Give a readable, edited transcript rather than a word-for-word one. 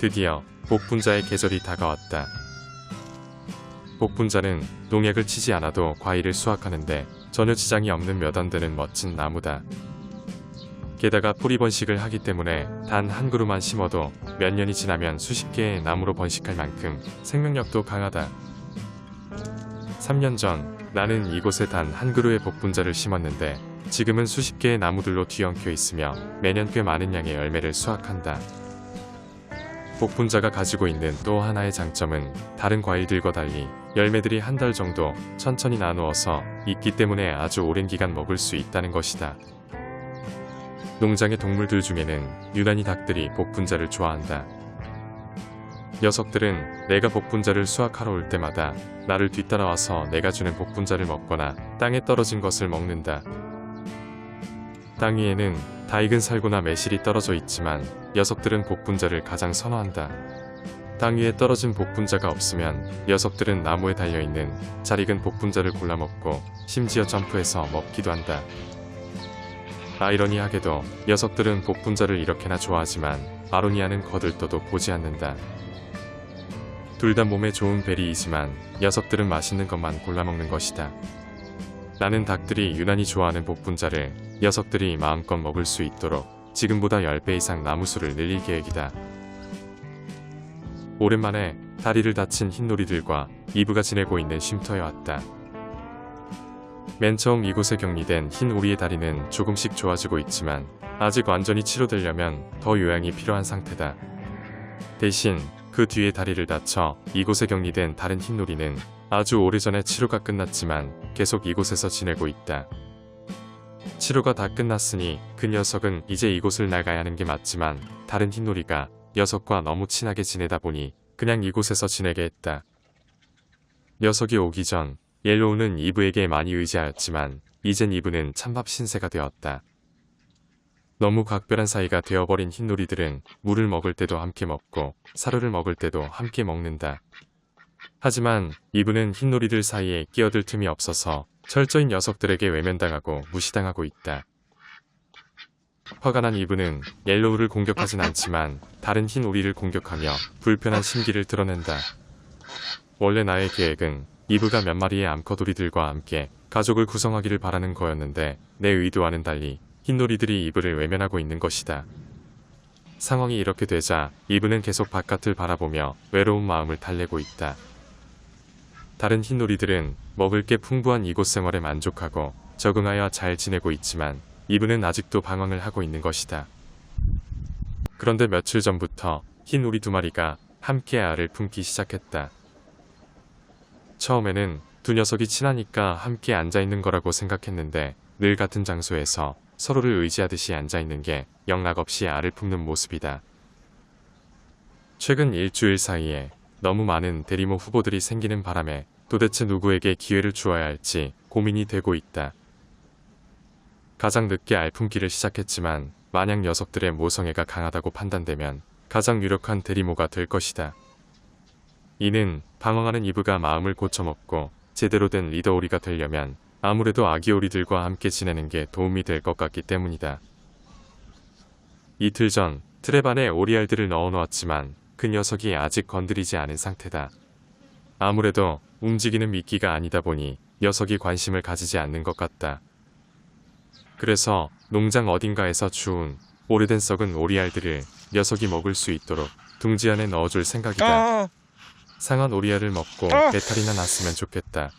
드디어 복분자의 계절이 다가왔다. 복분자는 농약을 치지 않아도 과일을 수확하는데 전혀 지장이 없는 몇 안 되는 멋진 나무다. 게다가 뿌리 번식을 하기 때문에 단 한 그루만 심어도 몇 년이 지나면 수십 개의 나무로 번식할 만큼 생명력도 강하다. 3년 전 나는 이곳에 단 한 그루의 복분자를 심었는데 지금은 수십 개의 나무들로 뒤엉켜 있으며 매년 꽤 많은 양의 열매를 수확한다. 복분자가 가지고 있는 또 하나의 장점은 다른 과일들과 달리 열매들이 한 달 정도 천천히 나누어서 있기 때문에 아주 오랜 기간 먹을 수 있다는 것이다. 농장의 동물들 중에는 유난히 닭들이 복분자를 좋아한다. 녀석들은 내가 복분자를 수확하러 올 때마다 나를 뒤따라와서 내가 주는 복분자를 먹거나 땅에 떨어진 것을 먹는다. 땅 위에는 다 익은 살구나 매실이 떨어져 있지만 녀석들은 복분자를 가장 선호한다. 땅 위에 떨어진 복분자가 없으면 녀석들은 나무에 달려있는 잘 익은 복분자를 골라 먹고 심지어 점프해서 먹기도 한다. 아이러니하게도 녀석들은 복분자를 이렇게나 좋아하지만 아로니아는 거들떠도 보지 않는다. 둘 다 몸에 좋은 베리이지만 녀석들은 맛있는 것만 골라 먹는 것이다. 나는 닭들이 유난히 좋아하는 복분자를 녀석들이 마음껏 먹을 수 있도록 지금보다 10배 이상 나무수를 늘릴 계획이다. 오랜만에 다리를 다친 흰놀이들과 이브가 지내고 있는 쉼터에 왔다. 맨 처음 이곳에 격리된 흰오리의 다리는 조금씩 좋아지고 있지만 아직 완전히 치료되려면 더 요양이 필요한 상태다. 대신 그 뒤에 다리를 다쳐 이곳에 격리된 다른 흰놀이는 아주 오래전에 치료가 끝났지만 계속 이곳에서 지내고 있다. 치료가 다 끝났으니 그 녀석은 이제 이곳을 나가야 하는 게 맞지만 다른 흰놀이가 녀석과 너무 친하게 지내다 보니 그냥 이곳에서 지내게 했다. 녀석이 오기 전 옐로우는 이브에게 많이 의지하였지만 이젠 이브는 찬밥 신세가 되었다. 너무 각별한 사이가 되어버린 흰놀이들은 물을 먹을 때도 함께 먹고 사료를 먹을 때도 함께 먹는다. 하지만 이브는 흰놀이들 사이에 끼어들 틈이 없어서 철저히 녀석들에게 외면당하고 무시당하고 있다. 화가 난 이브는 옐로우를 공격하진 않지만 다른 흰오리를 공격하며 불편한 심기를 드러낸다. 원래 나의 계획은 이브가 몇 마리의 암컷오리들과 함께 가족을 구성하기를 바라는 거였는데 내 의도와는 달리 흰오리들이 이브를 외면하고 있는 것이다. 상황이 이렇게 되자 이브는 계속 바깥을 바라보며 외로운 마음을 달래고 있다. 다른 흰오리들은 먹을 게 풍부한 이곳 생활에 만족하고 적응하여 잘 지내고 있지만 이브는 아직도 방황을 하고 있는 것이다. 그런데 며칠 전부터 흰오리 2마리가 함께 알을 품기 시작했다. 처음에는 두 녀석이 친하니까 함께 앉아있는 거라고 생각했는데 늘 같은 장소에서 서로를 의지하듯이 앉아있는 게 영락없이 알을 품는 모습이다. 최근 일주일 사이에 너무 많은 대리모 후보들이 생기는 바람에 도대체 누구에게 기회를 주어야 할지 고민이 되고 있다. 가장 늦게 알 품기를 시작했지만 만약 녀석들의 모성애가 강하다고 판단되면 가장 유력한 대리모가 될 것이다. 이는 방황하는 이브가 마음을 고쳐먹고 제대로 된 리더오리가 되려면 아무래도 아기오리들과 함께 지내는 게 도움이 될 것 같기 때문이다. 이틀 전 트랩 안에 오리알들을 넣어놓았지만 그 녀석이 아직 건드리지 않은 상태다. 아무래도 움직이는 미끼가 아니다 보니 녀석이 관심을 가지지 않는 것 같다. 그래서 농장 어딘가에서 주운 오래된 썩은 오리알들을 녀석이 먹을 수 있도록 둥지 안에 넣어줄 생각이다. 상한 오리알을 먹고 배탈이나 났으면 좋겠다.